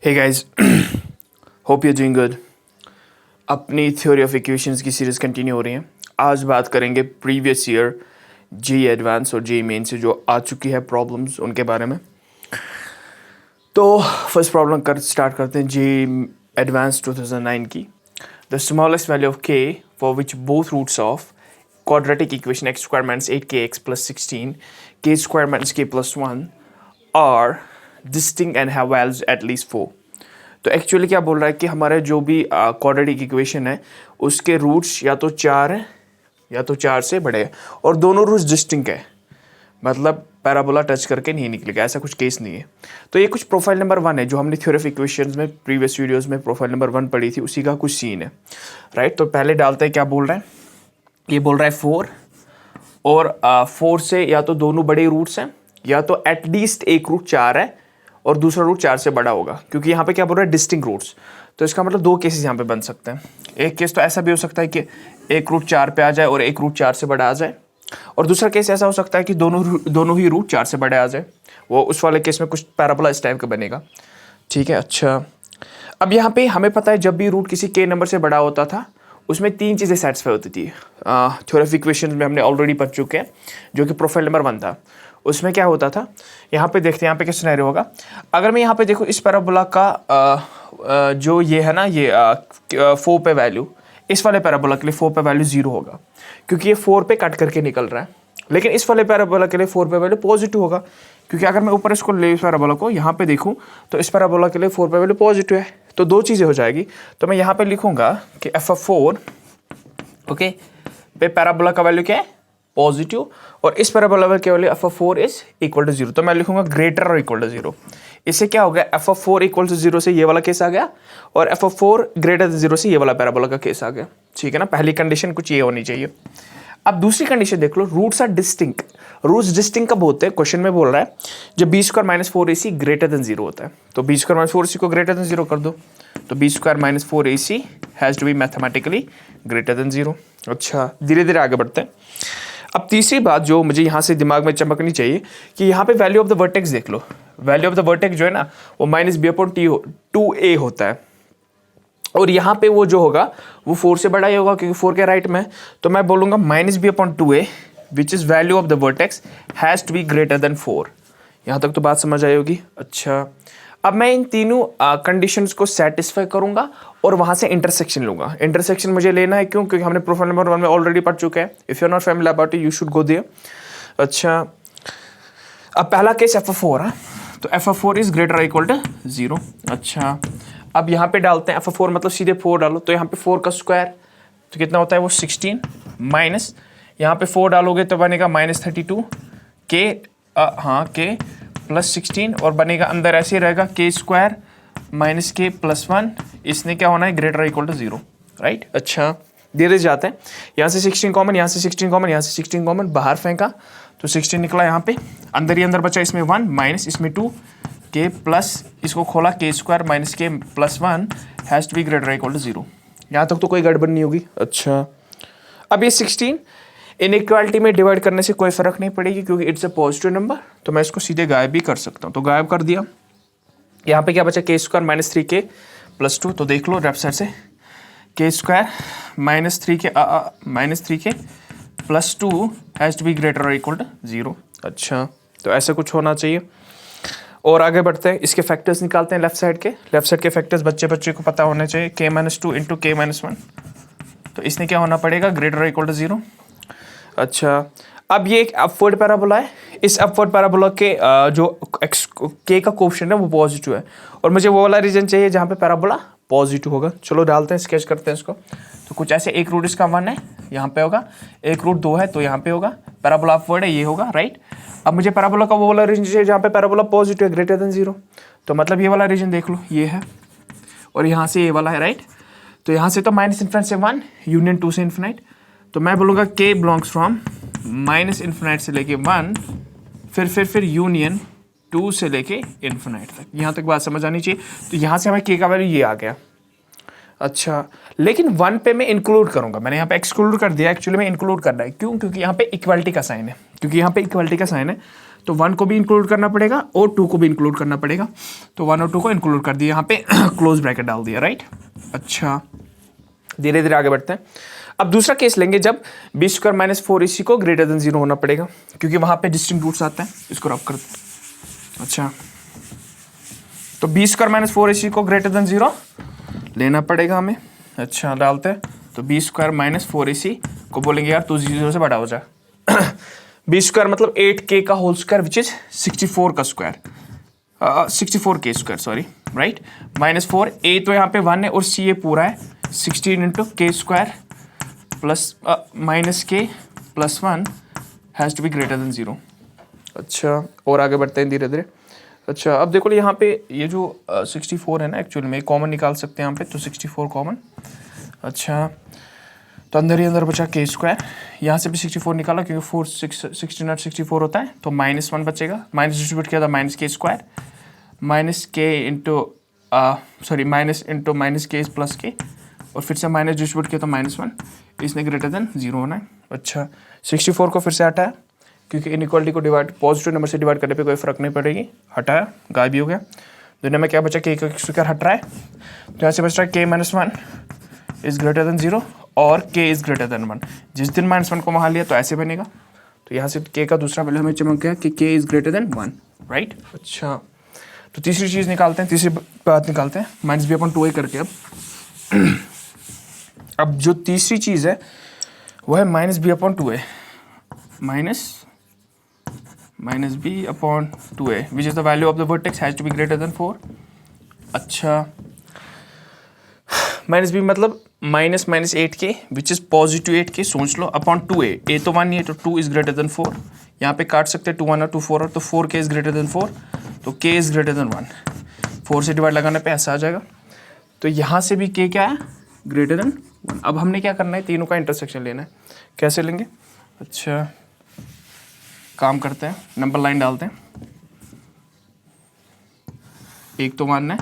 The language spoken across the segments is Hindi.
Hey guys, hope you doing good. अपनी थ्योरी ऑफ इक्वेशंस की सीरीज़ कंटिन्यू हो रही है। आज बात करेंगे प्रीवियस ईयर जी एडवांस और जी मेन से जो आ चुकी है प्रॉब्लम्स उनके बारे में। तो फर्स्ट प्रॉब्लम स्टार्ट करते हैं जी एडवांस 2009 की। The smallest value of k for which both roots of quadratic equation x square minus 8kx plus 16 k square minus k plus 1 are distinct and have values at least 4। तो एक्चुअली क्या बोल रहा है कि हमारे जो भी क्वाड्रेटिक इक्वेशन है उसके रूट्स या तो 4 है या तो 4 से बड़े हैं और दोनों रूट्स डिस्टिंक्ट है, मतलब पैराबोला टच करके नहीं निकलेगा, ऐसा कुछ केस नहीं है। तो ये कुछ प्रोफाइल नंबर 1 है जो हमने थ्योरी ऑफ इक्वेशंस में प्रीवियस वीडियोस में प्रोफाइल नंबर 1 पढ़ी थी, उसी का कुछ सीन है, राइट। तो पहले डालते हैं क्या बोल रहा है। ये बोल रहा है 4 और 4 से या तो दोनों बड़े रूट्स हैं या तो एटलीस्ट एक रूट 4 है और दूसरा रूट 4 से बड़ा होगा, क्योंकि यहाँ पे क्या बोल रहा है डिस्टिंक्ट रूट्स। तो इसका मतलब दो केसेस यहाँ पे बन सकते हैं। एक केस तो ऐसा भी हो सकता है कि एक रूट 4 पे आ जाए और एक रूट 4 से बड़ा आ जाए, और दूसरा केस ऐसा हो सकता है कि दोनों ही रूट 4 से बड़े आ जाए। वो उस वाले केस में कुछ पैराबोला इस टाइप का बनेगा, ठीक है। अच्छा, अब यहाँ पे हमें पता है जब भी रूट किसी के नंबर से बड़ा होता था उसमें 3 चीज़ें सेटिस्फाई होती थी। थ्योरी ऑफ इक्वेशंस में हमने ऑलरेडी पढ़ चुके हैं, जो कि प्रोफाइल नंबर 1 था। उसमें क्या होता था, यहाँ पे देखते हैं यहाँ पे क्या सिनेरियो होगा। अगर मैं यहाँ पे देखूँ इस पैराबोला का जो ये है ना, ये 4 पे वैल्यू, इस वाले पैराबोला के लिए 4 पे वैल्यू 0 होगा, क्योंकि ये 4 पे कट करके निकल रहा है। लेकिन इस वाले पैराबोला के लिए 4 पे वैल्यू पॉजिटिव होगा, क्योंकि अगर मैं ऊपर इसको ले इस पैराबोला को यहाँ पे देखूँ तो इस पैराबोला के लिए 4 पे वैल्यू पॉजिटिव है। तो दो चीज़ें हो जाएगी। तो मैं यहाँ पे लिखूँगा कि f(4) ओके पे पैराबोला का वैल्यू क्या है, पॉजिटिव, और इस पैराबोला के value f(4) is equal to 0। तो मैं लिखूंगा ग्रेटर और इक्वल टू 0। इससे क्या हो गया, f(4) इक्वल टू 0 से ये वाला केस आ गया और f(4) ग्रेटर देन 0 से ये वाला पैराबोला का केस आ गया, ठीक है ना। पहली कंडीशन कुछ ये होनी चाहिए। अब दूसरी कंडीशन देख लो, roots are distinct. Roots distinct कब होते हैं, क्वेश्चन में बोल रहा है जब b² - 4ac ग्रेटर देन 0 होता है। तो b² - 4ac को ग्रेटर देन 0 कर दो, तो b² - 4ac has to be mathematically greater than 0। अच्छा, धीरे धीरे आगे बढ़ते हैं। अब तीसरी बात जो मुझे यहाँ से दिमाग में चमकनी चाहिए कि यहाँ पे वैल्यू ऑफ द वर्टेक्स देख लो। वैल्यू ऑफ द वर्टेक्स जो है ना वो -b/2a होता है, और यहाँ पे वो जो होगा वो 4 से बड़ा ही होगा, क्योंकि 4 के राइट में। तो मैं बोलूँगा -b/2a which is value of the vertex has to be greater than 4। यहाँ तक तो बात समझ आई होगी। अच्छा, अब मैं इन तीनों कंडीशंस को सेटिस्फाई करूँगा और वहाँ से इंटरसेक्शन लूँगा। इंटरसेक्शन मुझे लेना है क्यों, क्योंकि हमने प्रोफाइल नंबर 1 में ऑलरेडी पढ़ चुके हैं। If you are not familiar about it you should go there. अच्छा, अब पहला केस f(4) है, तो f(4) इज ग्रेटर और इक्वल टू 0। अच्छा, अब यहाँ पे डालते हैं f(4) मतलब सीधे 4 डालो, तो यहाँ पे 4 का स्क्वायर तो कितना होता है वो 16 माइनस यहाँ पे 4 डालोगे तो बनेगा -32 के के प्लस 16 और बनेगा अंदर ऐसे ही रहेगा k² - k + 1। इसने क्या होना है, ग्रेटर और इक्वल टू 0, राइट। अच्छा, धीरे जाते हैं। यहाँ से 16 कॉमन, यहाँ से 16 कॉमन, यहाँ से 16 कॉमन बाहर फेंका तो 16 निकला यहाँ पे, अंदर ही अंदर बचा इसमें 1 माइनस इसमें 2 k प्लस इसको खोला k² - k + 1 has to be greater और इक्वल टू 0। यहाँ तक तो कोई गड़बड़ नहीं होगी। अच्छा, अब ये 16 इनइक्वालिटी में डिवाइड करने से कोई फर्क नहीं पड़ेगी, क्योंकि इट्स अ पॉजिटिव नंबर, तो मैं इसको सीधे गायब भी कर सकता हूँ। तो गायब कर दिया। यहाँ पे क्या बचा, k² - 3k + 2। तो देख लो लेफ्ट साइड से k² - 3k + 2 has to be greater और इक्वल टू 0। अच्छा, तो ऐसा कुछ होना चाहिए। और आगे बढ़ते हैं, इसके फैक्टर्स निकालते हैं। लेफ्ट साइड के फैक्टर्स बच्चे को पता होने चाहिए। k - 2 × k - 1, तो इसने क्या होना पड़ेगा, ग्रेटर और इक्वल टू 0। अच्छा, अब ये एक अपवर्ड पैराबोला है। इस अपवर्ड पैराबोला के जो k का कोएफिशिएंट है वो पॉजिटिव है, और मुझे वो वाला रीजन चाहिए जहाँ पे पैराबोला पॉजिटिव होगा। चलो डालते हैं, स्केच करते हैं इसको। तो कुछ ऐसे, एक रूट इसका 1 है, यहाँ पे होगा, एक रूट 2 है तो यहाँ पे होगा। पैराबोला अपवर्ड है, ये होगा, राइट। अब मुझे पैराबोला का वो वाला रीजन चाहिए जहाँ पे पैराबोला पॉजिटिव है, ग्रेटर देन 0। तो मतलब ये वाला रीजन देख लो, ये है, और यहाँ से ये वाला है, राइट। तो यहाँ से तो -∞ से 1 यूनियन 2 से इन्फिनाइट। तो मैं बोलूँगा k बिलोंग्स फ्रॉम -∞ से लेके 1 फिर यूनियन 2 से लेके इन्फिनाइट तक। यहाँ तक बात समझ आनी चाहिए। तो यहाँ से हमें k का वैल्यू ये आ गया। अच्छा, लेकिन 1 पे मैं इंक्लूड करूँगा, मैंने यहाँ पे एक्सक्लूड कर दिया, एक्चुअली में इंक्लूड करना है। क्यों, क्योंकि यहाँ पे इक्वालिटी का साइन है, तो 1 को भी इंक्लूड करना पड़ेगा और 2 को भी इंक्लूड करना पड़ेगा। तो 1 और 2 को इंक्लूड कर दिया यहाँ पे, क्लोज ब्रैकेट डाल दिया, राइट। अच्छा, धीरे धीरे आगे बढ़ते हैं। अब दूसरा केस लेंगे जब बी स्क्वायर माइनस 4ac को ग्रेटर देन 0 होना पड़ेगा, क्योंकि वहां पे डिस्टिंक्ट रूट्स आते हैं। इसको रब करते हैं। अच्छा, तो बी स्क्वायर माइनस 4ac को ग्रेटर देन 0 लेना पड़ेगा हमें। अच्छा, डालते हैं। तो बी स्क्वायर माइनस 4ac को बोलेंगे यार तू 0 से बड़ा हो जा। बी स्क्वायर मतलब 8k का होल स्क्वायर विच इज 64 का square, 64k square, sorry, right. Minus 4, a तो यहाँ पे 1 है और c ये पूरा है, 16 into k square plus minus k plus 1 has to be greater than 0। अच्छा, और आगे बढ़ते हैं धीरे धीरे। अच्छा, अब देखो यहाँ पे ये जो 64 है ना, एक्चुअली में कॉमन निकाल सकते हैं यहाँ पे, तो 64 कॉमन। अच्छा, तो अंदर ही अंदर बचा के स्क्वायर, यहाँ से भी 64 निकाला क्योंकि 4 16 और 64 होता है, तो -1 बचेगा। माइनस डिस्ट्रीब्यूट किया था माइनस के स्क्वायर, माइनस के into sorry minus into minus k plus के, और फिर से माइनस डिस्ट्रीब्यूट किया तो -1, इसने ग्रेटर देन 0 होना है। अच्छा, 64 को फिर से हटाया क्योंकि इनइक्वालिटी को डिवाइड पॉजिटिव नंबर से डिवाइड करने पे कोई फर्क नहीं पड़ेगी, हटाया, गायब भी हो गया। दुनिया में क्या बचा, के का स्क्वायर हट रहा है, तो यहाँ से बच रहा है के माइनस 1 इज ग्रेटर देन 0 और के इज ग्रेटर देन 1। जिस दिन -1 को वहाँ लिया तो ऐसे बनेगा, तो यहाँ से के का दूसरा वैल्यू हमें चमक गया कि के इज ग्रेटर देन 1, राइट। अच्छा, तो तीसरी चीज़ निकालते हैं, तीसरी बात निकालते हैं, -b/2a करके। अब जो तीसरी चीज़ है वो है -b/2a, -b/2a which is the value of the vertex has to be greater than 4। अच्छा, -b मतलब -8k which is positive 8k, सोच लो, अपॉन 2a, a तो 1 ही है तो 2 इज ग्रेटर देन 4। यहाँ पे काट सकते हैं 2 1 और 2 4 और, तो 4k इज ग्रेटर देन 4, तो k इज ग्रेटर देन 1। 4 से डिवाइड लगाने पे ऐसा आ जाएगा, तो यहाँ से भी k क्या है, ग्रेटर देन 1। अब हमने क्या करना है, तीनों का इंटरसेक्शन लेना है। कैसे लेंगे? अच्छा, काम करते हैं, नंबर लाइन डालते हैं। एक तो 1 है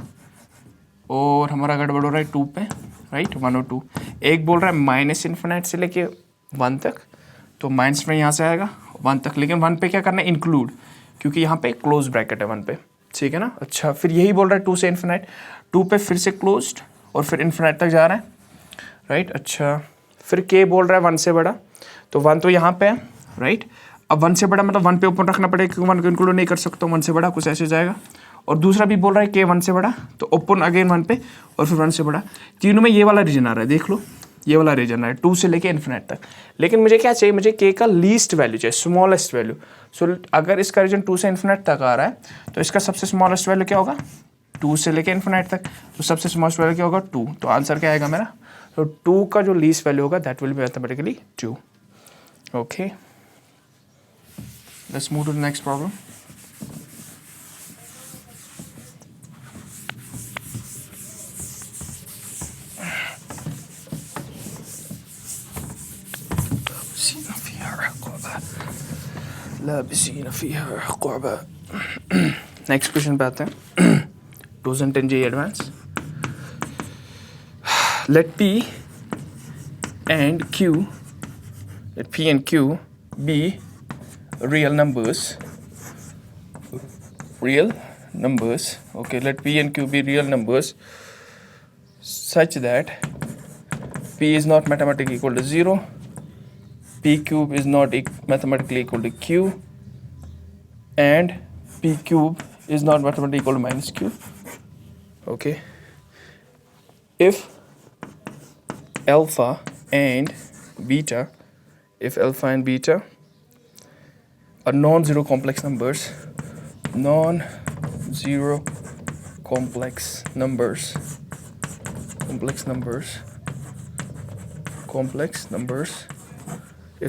और हमारा गड़बड़ हो रहा है 2 पे, राइट, 1 और 2। एक बोल रहा है माइनस इन्फिनाइट से लेके 1 तक, तो माइनस में यहाँ से आएगा 1 तक, लेकिन 1 पे क्या करना है, इंक्लूड, क्योंकि यहाँ पे क्लोज ब्रैकेट है 1 पे, ठीक है ना। अच्छा, फिर यही बोल रहा है 2 से इन्फिनाइट, 2 पे फिर से क्लोज्ड और फिर इन्फिनाइट तक जा रहा है, राइट। अच्छा, फिर के बोल रहा है 1 से बड़ा, तो 1 तो यहाँ पे है, राइट। अब 1 से बड़ा मतलब 1 पे ओपन रखना पड़ेगा क्योंकि 1 को इंक्लूड नहीं कर सकता, 1 से बड़ा कुछ ऐसे जाएगा। और दूसरा भी बोल रहा है के 1 से बड़ा, तो ओपन अगेन 1 पे और फिर 1 से बड़ा। तीनों में ये वाला रीजन आ रहा है, देख लो, ये वाला रीजन आ रहा है 2 से लेके इन्फिनाइट तक। लेकिन मुझे क्या चाहिए, मुझे के का लीस्ट वैल्यू चाहिए, स्मॉलेस्ट वैल्यू। सो अगर इसका रीजन 2 से इन्फिनाइट तक आ रहा है तो इसका सबसे स्मॉलेस्ट वैल्यू क्या होगा, 2 से लेके इन्फिनाइट तक, तो सबसे स्मॉलेस्ट वैल्यू क्या होगा, 2। तो आंसर क्या आएगा मेरा, तो 2 का जो लीस्ट वैल्यू होगा that will be mathematically 2। Okay, let's move to the next problem. Next question पे आते हैं। 2010 JEE advance. Let P and Q be real numbers. Okay, let P and Q be real numbers such that P is not mathematically equal to 0, P cube is not mathematically equal to Q, and P cube is not mathematically equal to minus Q. Okay, if alpha and beta are non-zero complex numbers, if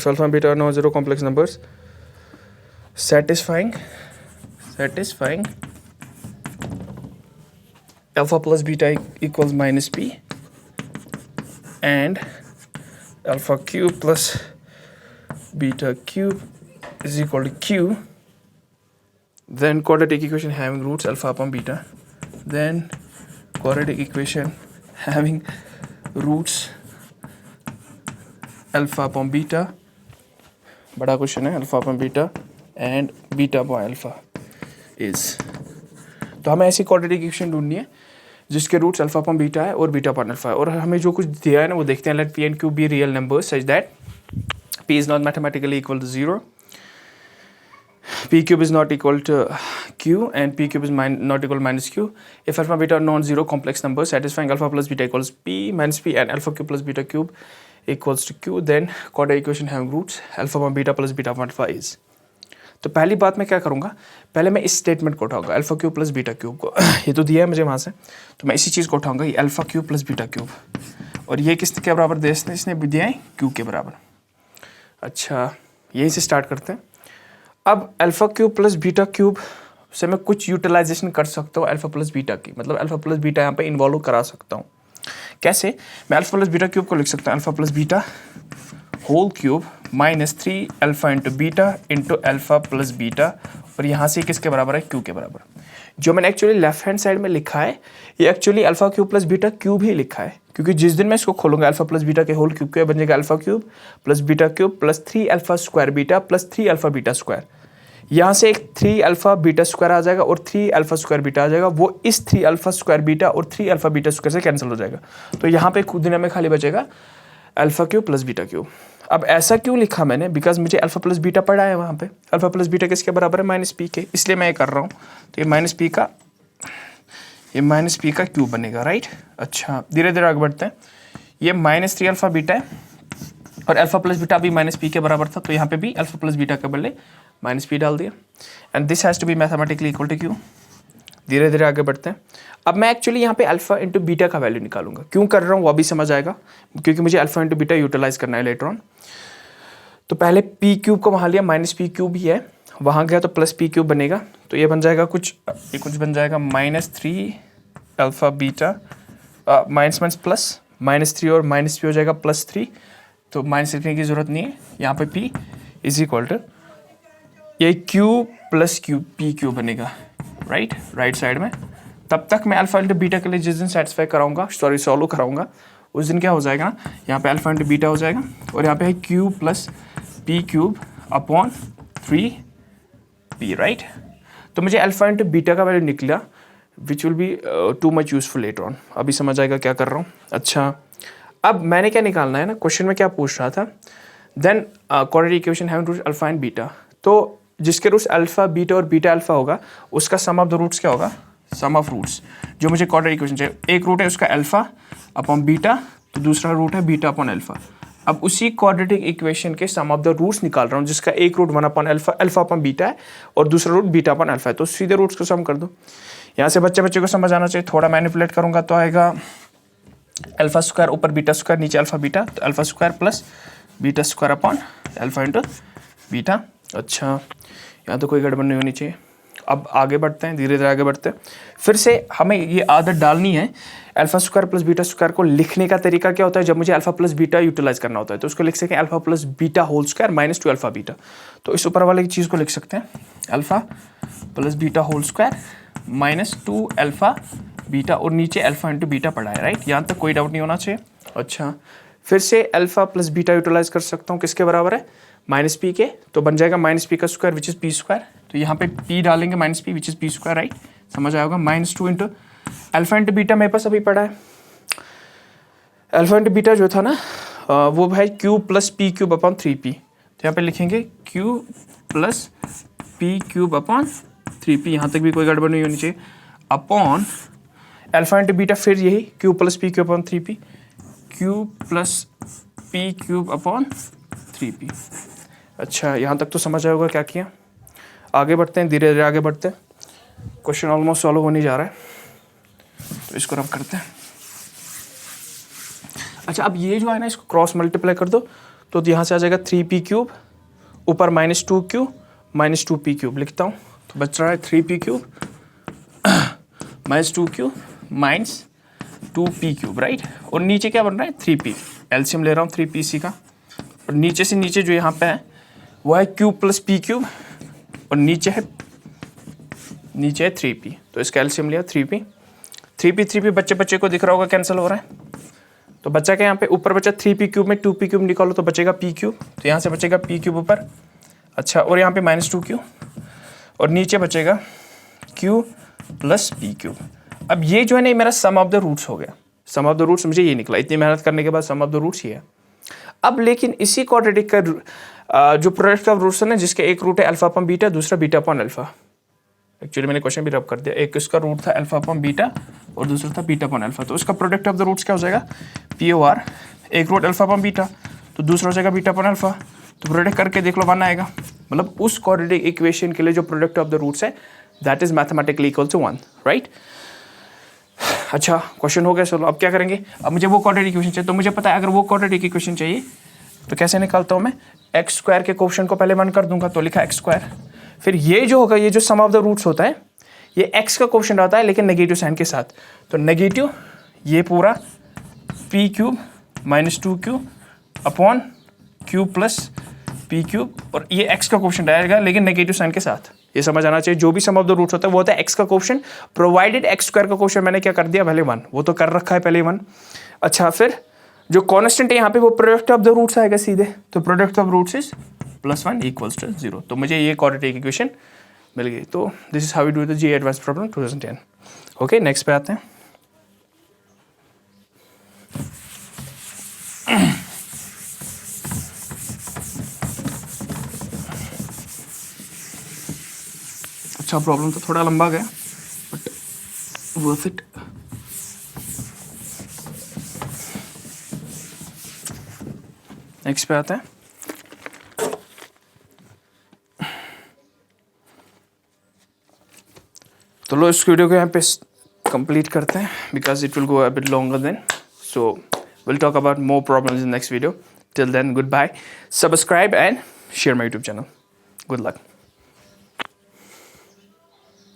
alpha and beta are non-zero complex numbers satisfying alpha plus beta equals minus P, and alpha cube plus beta cube is equal to Q, then quadratic equation having roots alpha upon beta, then quadratic equation having roots alpha upon beta, बड़ा क्वेश्चन है, alpha upon beta and beta upon alpha is. तो हमें ऐसी क्वाड्रेटिक इक्वेशन ढूंढनी है जिसके रूट्स अल्फा अपॉन बीटा है और बीटा अपॉन अल्फा है, और हमें जो कुछ दिया है ना वो देखते हैं। Let p and q be real numbers such that p is not mathematically equal to 0, p cube is not equal to q and p cube is not equal to minus q if alpha beta are non-zero complex numbers satisfying alpha plus beta equals p minus p and alpha cube plus beta cube equals to q, then quadratic equation having roots alpha upon beta plus beta upon alpha is। तो पहली बात मैं क्या करूँगा, पहले मैं इस स्टेटमेंट को उठाऊंगा alpha cube plus beta cube को ये तो दिया है मुझे वहाँ से, तो मैं इसी चीज़ को उठाऊंगा, ये alpha cube plus beta cube, और ये किसके के बराबर दे इसने भी दिया है क्यू के बराबर। अच्छा यहीं से स्टार्ट करते हैं। अब alpha cube plus beta cube से मैं कुछ यूटिलाइजेशन कर सकता हूँ अल्फा प्लस बीटा की, मतलब अल्फा प्लस बीटा यहाँ पे इन्वॉल्व करा सकता हूँ। कैसे, मैं अल्फा प्लस बीटा क्यूब को लिख सकता हूँ alpha plus beta whole cube minus 3 alpha into beta into alpha plus beta, और यहाँ से किसके बराबर है, क्यू के बराबर। जो मैंने एक्चुअली लेफ्ट हैंड साइड में लिखा है ये actually alpha cube plus beta cube ही लिखा है, क्योंकि जिस दिन मैं इसको खोलूंगा अल्फा प्लस बीटा के होल क्यूब के बन जाएगा alpha cube plus beta cube plus 3 alpha square beta plus 3 alpha beta square. यहाँ से एक 3 अल्फा बीटा स्क्वायर आ जाएगा और 3 अल्फा स्क्वायर बीटा आ जाएगा, वो इस 3 अल्फा स्क्वायर बीटा और 3 अल्फा बीटा स्क्वायर से कैंसिल हो जाएगा। तो यहाँ पे खुद में खाली बचेगा alpha cube plus beta cube. अब ऐसा क्यों लिखा मैंने, बिकॉज मुझे अल्फा प्लस बीटा पड़ा है वहाँ पे, अल्फा प्लस बीटा किसके बराबर है, माइनस पी के, इसलिए मैं ये कर रहा हूँ। तो ये माइनस पी का क्यूब बनेगा, राइट। अच्छा धीरे धीरे आगे बढ़ते हैं। ये माइनस 3 अल्फा बीटा है और अल्फा प्लस बीटा भी माइनस पी के बराबर था, तो यहाँ पे भी अल्फा प्लस बीटा के बदले माइनस पी डाल दिया, and this has to be mathematically equal to q. धीरे धीरे आगे बढ़ते हैं। अब मैं एक्चुअली यहाँ पे अल्फा इंटू बीटा का वैल्यू निकालूंगा, क्यों कर रहा हूँ वो अभी समझ आएगा, क्योंकि मुझे अल्फा इंटू बीटा यूटिलाइज करना है लेटर ऑन। तो पहले पी क्यूब को वहाँ लिया, माइनस पी क्यूब ही है, वहाँ गया तो प्लस पी क्यूब बनेगा, तो ये बन जाएगा कुछ बन जाएगा minus 3 alpha beta minus plus minus 3 और माइनस पी हो जाएगा प्लस 3, तो माइनस लिखने की जरूरत नहीं है, यहाँ पे p इज इक्वल टू ये Q plus Q P Q बनेगा, राइट साइड में। तब तक मैं अल्फा इंटू बीटा के लिए जिस दिन सेटिस्फाई कराऊंगा, सॉल्व कराऊंगा, उस दिन क्या हो जाएगा ना, यहाँ पे अल्फा इंटू बीटा हो जाएगा और यहाँ पे है Q plus P cube upon 3p, right. तो मुझे अल्फा इंटू बीटा का वैल्यू निकला which will be too much useful later on. अभी समझ आएगा क्या कर रहा हूँ। अच्छा अब मैंने क्या निकालना है ना, क्वेश्चन में क्या पूछ रहा था, then quadratic equation having roots alpha and beta, तो जिसके रूट्स अल्फा बीटा और बीटा अल्फा होगा उसका सम ऑफ द रूट्स क्या होगा, सम ऑफ रूट्स। जो मुझे क्वाड्रेटिक इक्वेशन चाहिए, एक रूट है उसका अल्फा अपॉन बीटा, तो दूसरा रूट है बीटा अपॉन अल्फा। अब उसी क्वाड्रेटिक इक्वेशन के सम ऑफ द रूट्स निकाल रहा हूँ, जिसका एक root 1 upon alpha upon beta है और दूसरा रूट बीटा अपॉन अल्फा है, तो सीधे रूट्स को सम कर दो। यहाँ से बच्चे को समझ आना चाहिए, थोड़ा मैनिपुलेट करूँगा तो आएगा अल्फा स्क्वायर ऊपर बीटा स्क्वायर नीचे अल्फा बीटा, तो alpha square plus beta square upon alpha into beta. अच्छा यहाँ तो कोई गड़बड़ नहीं होनी चाहिए। अब आगे बढ़ते हैं, धीरे धीरे आगे बढ़ते हैं। फिर से हमें ये आदत डालनी है, alpha square plus beta square को लिखने का तरीका क्या होता है, जब मुझे अल्फा प्लस बीटा यूटिलाइज करना होता है तो उसको लिख सकते हैं alpha plus beta whole square minus 2 alpha beta. तो इस ऊपर वाले की चीज़ को लिख सकते हैं alpha plus beta whole square minus 2 alpha beta, और नीचे अल्फा इंटू बीटा पड़ा है, राइट। यहाँ तक कोई डाउट नहीं होना चाहिए। अच्छा फिर से अल्फा प्लस बीटा यूटिलाइज कर सकता हूँ, किसके बराबर है, माइनस पी के, तो बन जाएगा माइनस पी का square which is P square, तो यहाँ पे पी डालेंगे minus P which is P square, right. समझ आएगा। Minus 2 into alpha into beta मेरे पास अभी पड़ा है, अल्फा इंटू बीटा जो था ना वो है Q plus P cube upon 3p, तो यहाँ पे लिखेंगे Q plus P cube upon 3p, यहाँ तक भी कोई गड़बड़ नहीं होनी चाहिए, अपॉन अल्फा इंटू बीटा फिर यही Q plus P cube upon 3p, Q plus P cube upon 3p। अच्छा यहाँ तक तो समझ आएगा क्या किया। आगे बढ़ते हैं, धीरे धीरे आगे बढ़ते हैं। क्वेश्चन ऑलमोस्ट सॉल्व होने जा रहा है, तो इसको रब करते हैं। अच्छा अब ये जो है ना, इसको क्रॉस मल्टीप्लाई कर दो तो यहाँ से आ जाएगा 3p क्यूब ऊपर minus 2q minus 2p cube लिखता हूँ, तो बच रहा है 3p cube minus 2q minus 2p cube, right. और नीचे क्या बन रहा है 3p, एलसीएम ले रहा हूँ 3pc का, और नीचे से नीचे जो यहाँ पे है वो है क्यूब प्लस पी क्यूब और नीचे है 3p, तो इसका एलसीएम लिया 3p बच्चे को दिख रहा होगा कैंसिल हो रहा है, तो बच्चा क्या यहाँ पे ऊपर बचा 3p क्यूब में 2p क्यूब निकालो तो बचेगा p क्यूब, तो यहाँ से बचेगा p क्यूब ऊपर अच्छा, और यहाँ पे -2q और नीचे बचेगा q प्लस पी क्यूब। अब ये जो है ना मेरा सम ऑफ द रूट्स हो गया। सम ऑफ द रूट्स मुझे ये निकला, इतनी मेहनत करने के बाद सम ऑफ द रूट्स ये है। अब लेकिन इसी क्वाड्रेटिक का जो प्रोडक्ट ऑफ रूट्स है ना, जिसके एक रूट है अल्फा अपॉन बीटा, दूसरा बीटा अपॉन अल्फा। एक्चुअली मैंने क्वेश्चन भी रब कर दिया, एक इसका रूट था अल्फा अपॉन बीटा और दूसरा था बीटा अपॉन अल्फा। तो उसका प्रोडक्ट ऑफ द रूट्स क्या हो जाएगा, POR। एक रूट अल्फा अपॉन बीटा तो दूसरा हो जाएगा बीटा अपॉन अल्फा। तो प्रोडक्ट करके देख लो 1 आएगा। मतलब उस क्वाड्रेटिक इक्वेशन के लिए जो प्रोडक्ट ऑफ द रूट्स है that is mathematically equal to 1, right. अच्छा, क्वेश्चन हो गया। चलो अब क्या करेंगे, अब मुझे वो क्वाड्रेटिक इक्वेशन चाहिए। तो मुझे पता है अगर वो क्वाड्रेटिक इक्वेशन चाहिए तो कैसे निकालता हूँ मैं, एक्स स्क्वायर के कोएफिशिएंट को पहले 1 कर दूंगा, तो लिखा एक्स स्क्वायर। फिर ये जो होगा, ये जो सम ऑफ द रूट्स होता है, ये एक्स का कोएफिशिएंट आता है लेकिन नेगेटिव साइन के साथ। तो नेगेटिव ये पूरा P cube -2q upon cube plus P cube, और ये एक्स का कोएफिशिएंट आएगा लेकिन नेगेटिव साइन के साथ। ये समझ आना चाहिए, जो भी सम ऑफ द रूट्स होता है वो होता है एक्स का कोएफिशिएंट, प्रोवाइडेड एक्स स्क्वायर का कोएफिशिएंट मैंने क्या कर दिया पहले 1, वो तो कर रखा है पहले 1। अच्छा, फिर जो कांस्टेंट है यहाँ पे वो प्रोडक्ट ऑफ द रूट्स आएगा सीधे, तो product of roots is +1 equals to 0। तो मुझे ये क्वाड्रेटिक इक्वेशन मिल गई। तो this is how we do the JEE advance problem 2010। Okay, next पे आते हैं। अच्छा, प्रॉब्लम तो थोड़ा लंबा गया बट वर्थ इट। नेक्स्ट पे आते हैं। तो लो, इस वीडियो को यहाँ पे कंप्लीट करते हैं because it will go a bit longer then, so will talk about more problems in next video. Till then, good bye, subscribe and share my YouTube channel. Good luck.